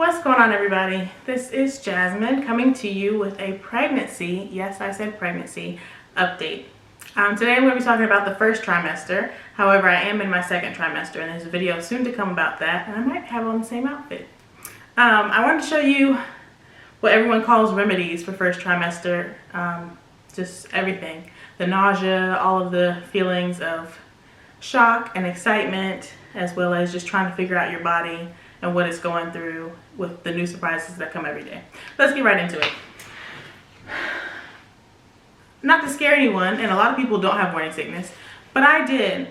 What's going on, everybody? This is Jasmine coming to you with a pregnancy, yes, I said pregnancy, update. Today I'm going to be talking about the first trimester. However, I am in my second trimester and there's a video soon to come about that, and I might have on the same outfit. I wanted to show you what everyone calls remedies for first trimester, just everything. The nausea, all of the feelings of shock and excitement, as well as just trying to figure out your body and what it's going through with the new surprises that come every day. Let's get right into it. Not to scare anyone, and a lot of people don't have morning sickness, but I did.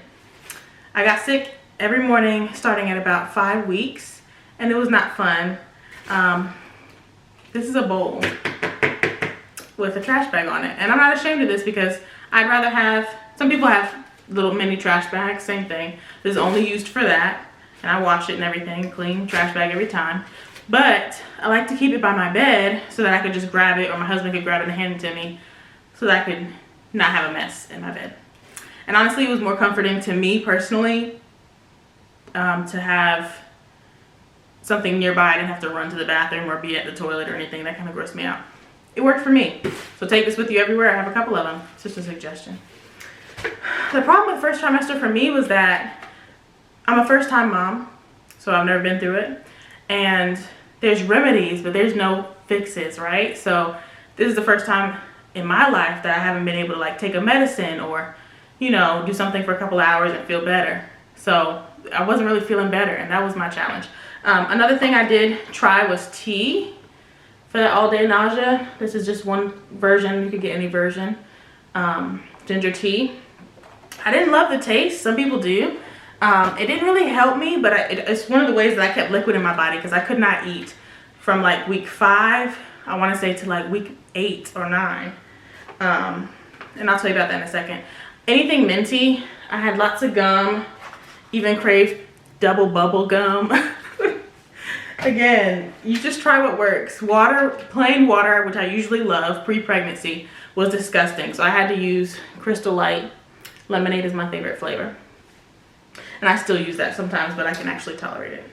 I got sick every morning starting at about 5 weeks, and it was not fun. This is a bowl with a trash bag on it, and I'm not ashamed of this because I'd rather have, some people have little mini trash bags, same thing. This is only used for that. And I wash it and everything, clean trash bag every time. But I like to keep it by my bed so that I could just grab it, or my husband could grab it and hand it to me so that I could not have a mess in my bed. And honestly, it was more comforting to me personally to have something nearby. I didn't have to run to the bathroom or be at the toilet or anything. That kind of grossed me out. It worked for me. So take this with you everywhere. I have a couple of them. It's just a suggestion. The problem with first trimester for me was that I'm a first-time mom, so I've never been through it, and there's remedies, but there's no fixes, right? So this is the first time in my life that I haven't been able to like take a medicine or, you know, do something for a couple hours and feel better. So I wasn't really feeling better, and that was my challenge. Another thing I did try was tea for that all-day nausea. This is just one version. You could get any version. Ginger tea. I didn't love the taste. Some people do. It didn't really help me, but it's one of the ways that I kept liquid in my body because I could not eat from like week 5, I want to say, to like week 8 or 9. And I'll tell you about that in a second. Anything minty, I had lots of gum, even craved double bubble gum. Again, you just try what works. Water, plain water, which I usually love pre-pregnancy, was disgusting. So I had to use Crystal Light. Lemonade is my favorite flavor. And I still use that sometimes, but I can actually tolerate it.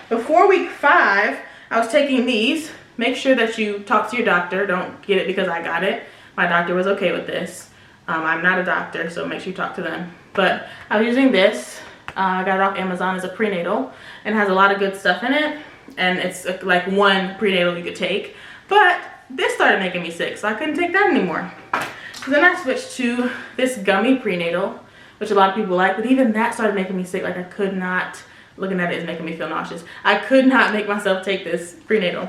Before week 5, I was taking these. Make sure that you talk to your doctor. Don't get it because I got it. My doctor was okay with this. I'm not a doctor, so make sure you talk to them. But I was using this. I got it off Amazon as a prenatal. And it has a lot of good stuff in it. And it's like one prenatal you could take. But this started making me sick, so I couldn't take that anymore. So then I switched to this gummy prenatal, which a lot of people like, but even that started making me sick. Like I could not, looking at it is making me feel nauseous. I could not make myself take this prenatal.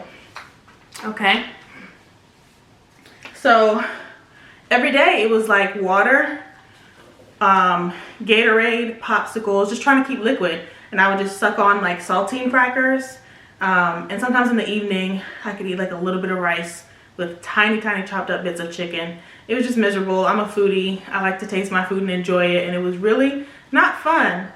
Okay. So every day it was like water, Gatorade, popsicles, just trying to keep liquid. And I would just suck on like saltine crackers. And sometimes in the evening, I could eat like a little bit of rice with tiny, tiny chopped up bits of chicken. It was just miserable. I'm a foodie. I like to taste my food and enjoy it, and it was really not fun.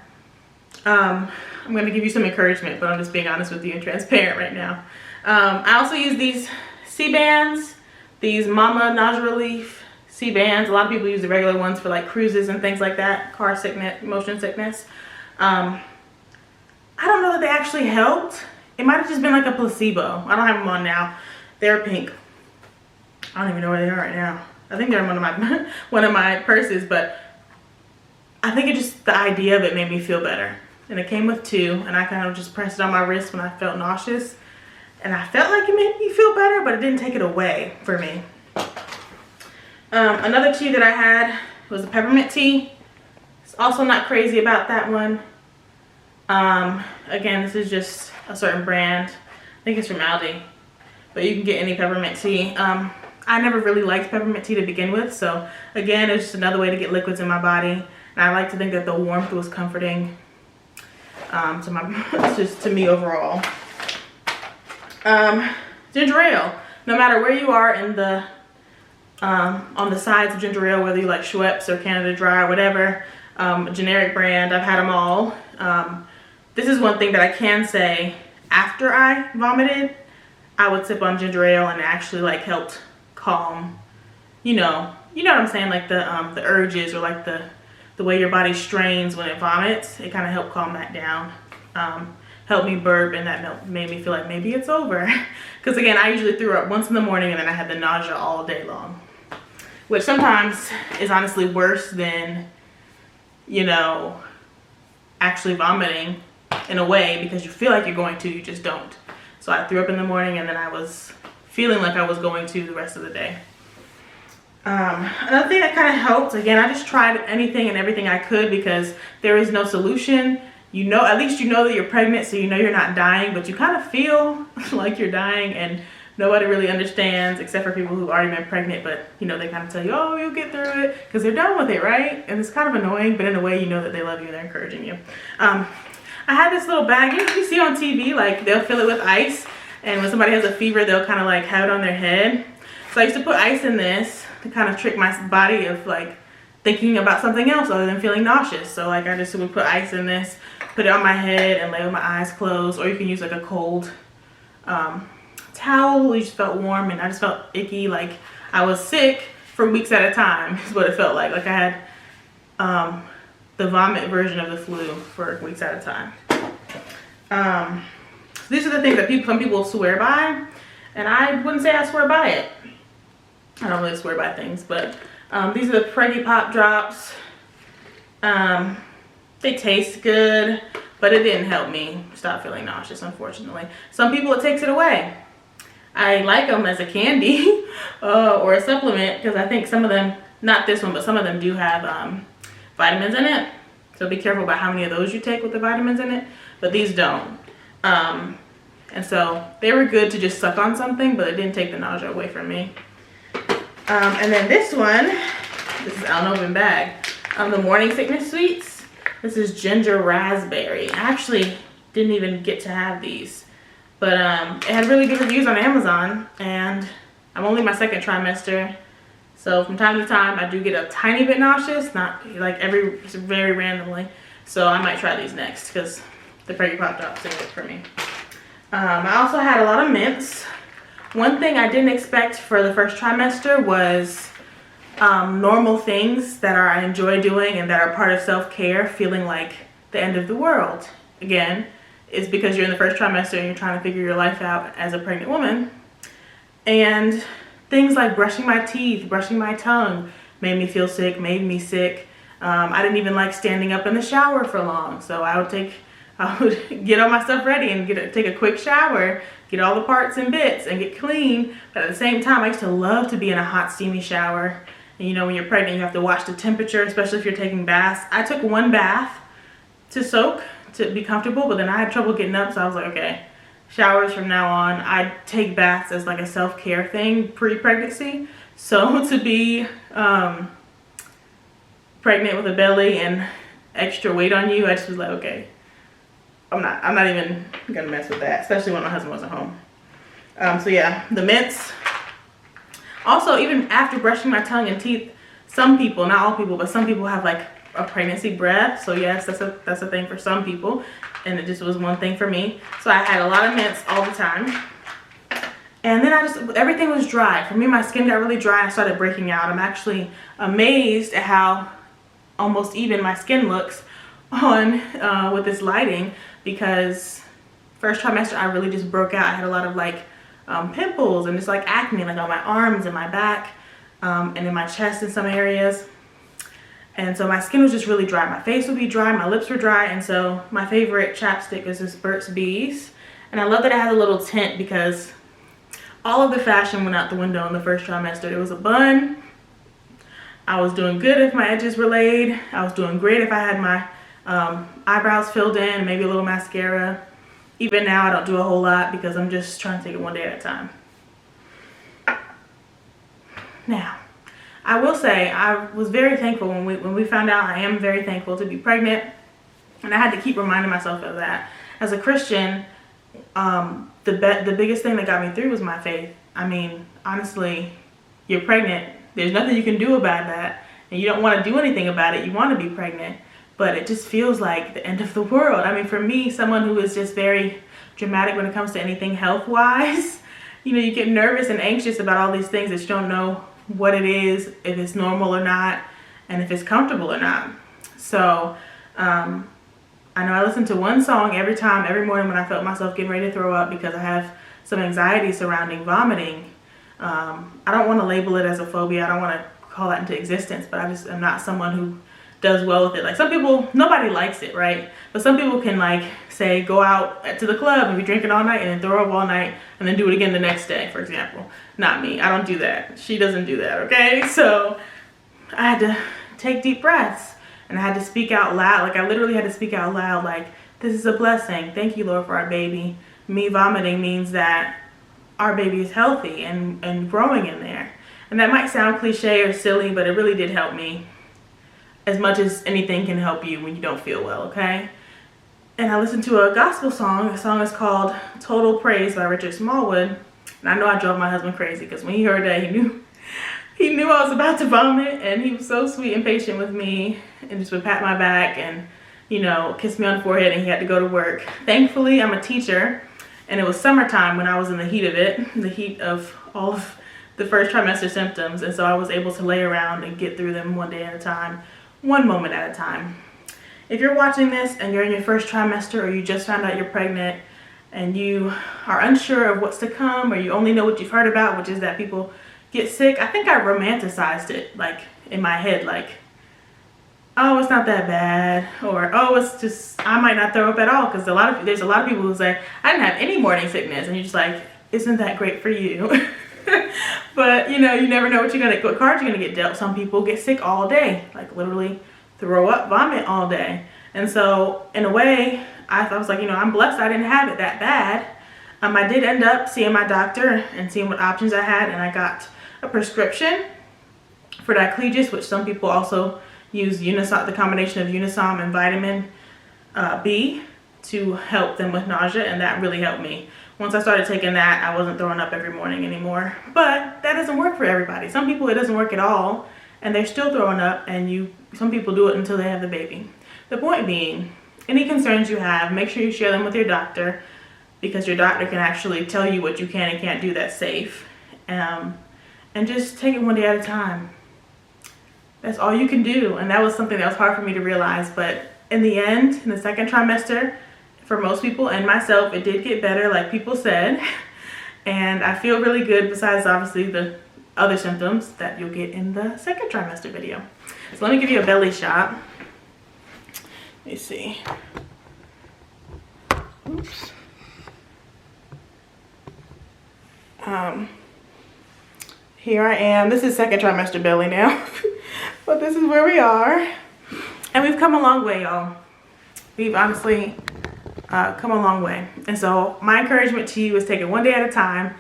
I'm going to give you some encouragement, but I'm just being honest with you and transparent right now. I also use these SeaBands, these Mama Nausea Relief SeaBands. A lot of people use the regular ones for like cruises and things like that, car sickness, motion sickness. I don't know that they actually helped. It might have just been like a placebo. I don't have them on now. They're pink. I don't even know where they are right now. I think they're in one of my purses, but I think it just, the idea of it made me feel better. And it came with 2, and I kind of just pressed it on my wrist when I felt nauseous. And I felt like it made me feel better, but it didn't take it away for me. Another tea that I had was a peppermint tea. It's also not crazy about that one. Again, this is just a certain brand. I think it's from Aldi, but you can get any peppermint tea. I never really liked peppermint tea to begin with, so again, it's just another way to get liquids in my body. And I like to think that the warmth was comforting to me overall. Ginger ale. No matter where you are in the on the sides of ginger ale, whether you like Schweppes or Canada Dry or whatever, generic brand, I've had them all. This is one thing that I can say. After I vomited, I would sip on ginger ale, and it actually like helped calm, you know what I'm saying, like the urges, or like the way your body strains when it vomits. It kind of helped calm that down. helped me burp, and that made me feel like maybe it's over. Because again, I usually threw up once in the morning and then I had the nausea all day long, which sometimes is honestly worse than, you know, actually vomiting in a way, because you feel like you're going to, you just don't. So I threw up in the morning and then I was feeling like I was going to the rest of the day. Another thing that kind of helped, again, I just tried anything and everything I could, because there is no solution. You know, at least you know that you're pregnant, so you know you're not dying, but you kind of feel like you're dying, and nobody really understands except for people who've already been pregnant. But you know, they kind of tell you, oh, you'll get through it, because they're done with it, right? And it's kind of annoying, but in a way you know that they love you and they're encouraging you. I had this little bag, you see on TV, like they'll fill it with ice, and when somebody has a fever, they'll kind of like have it on their head. So I used to put ice in this to kind of trick my body of like thinking about something else other than feeling nauseous. So like I just would put ice in this, put it on my head, and lay with my eyes closed, or you can use like a cold towel. You just felt warm, and I just felt icky, like I was sick for weeks at a time is what it felt like. Like I had the vomit version of the flu for weeks at a time. So these are the things that some people swear by, and I wouldn't say I swear by it. I don't really swear by things, but these are the Preggie Pop drops. They taste good, but it didn't help me stop feeling nauseous, unfortunately. Some people, it takes it away. I like them as a candy or a supplement, because I think some of them, not this one, but some of them do have vitamins in it. So be careful about how many of those you take with the vitamins in it, but these don't. And so they were good to just suck on something, but it didn't take the nausea away from me. And then this one, this is out of open bag, the morning sickness sweets. This is ginger raspberry. I actually didn't even get to have these, but it had really good reviews on Amazon, and I'm only my second trimester, so from time to time I do get a tiny bit nauseous, not like very randomly. So I might try these next, because the Preggie Pop drops did it for me. I also had a lot of mints. One thing I didn't expect for the first trimester was normal things that I enjoy doing and that are part of self-care feeling like the end of the world. Again, it's because you're in the first trimester and you're trying to figure your life out as a pregnant woman. And things like brushing my teeth, brushing my tongue made me feel sick, made me sick. I didn't even like standing up in the shower for long, so I would get all my stuff ready and take a quick shower, get all the parts and bits and get clean. But at the same time, I used to love to be in a hot, steamy shower. And you know, when you're pregnant, you have to watch the temperature, especially if you're taking baths. I took one bath to soak, to be comfortable, but then I had trouble getting up, so I was like, okay, showers from now on. I take baths as like a self-care thing pre-pregnancy. So to be pregnant with a belly and extra weight on you, I just was like, okay, I'm not even gonna mess with that, especially when my husband wasn't home. So yeah, the mints. Also, even after brushing my tongue and teeth, some people, not all people, but some people have like a pregnancy breath. So yes, that's a thing for some people, and it just was one thing for me. So I had a lot of mints all the time, and then everything was dry. For me, my skin got really dry. I started breaking out. I'm actually amazed at how almost even my skin looks on with this lighting, because first trimester I really just broke out. I had a lot of like pimples and just like acne, like on my arms and my back and in my chest in some areas. And so my skin was just really dry. My face would be dry, my lips were dry, and so my favorite chapstick is this Burt's Bees. And I love that it has a little tint, because all of the fashion went out the window in the first trimester. It was a bun. I was doing good if my edges were laid. I was doing great if I had my eyebrows filled in, maybe a little mascara. Even now I don't do a whole lot, because I'm just trying to take it one day at a time. Now, I will say I was very thankful when we found out. I am very thankful to be pregnant, and I had to keep reminding myself of that. As a Christian, the biggest thing that got me through was my faith. I mean, honestly, you're pregnant. There's nothing you can do about that, and you don't want to do anything about it. You want to be pregnant, but it just feels like the end of the world. I mean, for me, someone who is just very dramatic when it comes to anything health-wise, you know, you get nervous and anxious about all these things that you don't know what it is, if it's normal or not, and if it's comfortable or not. So I know I listened to one song every morning when I felt myself getting ready to throw up because I have some anxiety surrounding vomiting. I don't want to label it as a phobia. I don't want to call that into existence, but I'm not someone who does well with it. Like some people, nobody likes it, right? But some people can like say go out to the club and be drinking all night and then throw up all night and then do it again the next day, for example. Not me. I don't do that. She doesn't do that, okay? So I had to take deep breaths and I had to speak out loud. Like I literally had to speak out loud like, this is a blessing. Thank you, Lord, for our baby. Me vomiting means that our baby is healthy and growing in there. And that might sound cliche or silly, but it really did help me as much as anything can help you when you don't feel well, okay? And I listened to a gospel song. The song is called Total Praise by Richard Smallwood. And I know I drove my husband crazy because when he heard that, he knew I was about to vomit, and he was so sweet and patient with me and just would pat my back and, you know, kiss me on the forehead, and he had to go to work. Thankfully, I'm a teacher, and it was summertime when I was in the heat of it, the heat of all of the first trimester symptoms, and so I was able to lay around and get through them one day at a time, one moment at a time. If you're watching this and you're in your first trimester, or you just found out you're pregnant and you are unsure of what's to come, or you only know what you've heard about, which is that people get sick, I think I romanticized it like in my head, like, oh, it's not that bad, or oh, it's just, I might not throw up at all, because there's a lot of people who say I didn't have any morning sickness, and you're just like, isn't that great for you? But you know, you never know what cards you're gonna get dealt. Some people get sick all day, like literally throw up, vomit all day. And so in a way, I was like, you know, I'm blessed I didn't have it that bad. I did end up seeing my doctor and seeing what options I had, and I got a prescription for diclegis, which some people also use the combination of Unisom and vitamin B to help them with nausea, and that really helped me. Once I started taking that, I wasn't throwing up every morning anymore. But that doesn't work for everybody. Some people it doesn't work at all, and they're still throwing up, and some people do it until they have the baby. The point being, any concerns you have, make sure you share them with your doctor, because your doctor can actually tell you what you can and can't do that's safe. And just take it one day at a time. That's all you can do. And that was something that was hard for me to realize, but in the end, in the second trimester, for most people and myself, it did get better, like people said. And I feel really good, besides obviously the other symptoms that you'll get in the second trimester video. So let me give you a belly shot. Let me see. Oops. Here I am. This is second trimester belly now. But this is where we are. And we've come a long way, y'all. We've honestly come a long way. And so my encouragement to you is take it one day at a time.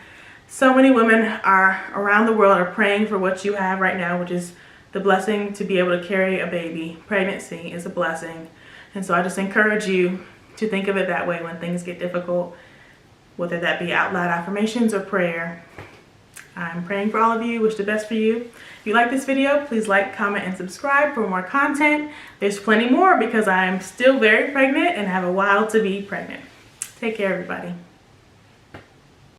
So many women around the world are praying for what you have right now, which is the blessing to be able to carry a baby. Pregnancy is a blessing. And so I just encourage you to think of it that way when things get difficult, whether that be out loud affirmations or prayer. I'm praying for all of you, wish the best for you. If you like this video, please like, comment, and subscribe for more content. There's plenty more because I'm still very pregnant and have a while to be pregnant. Take care, everybody.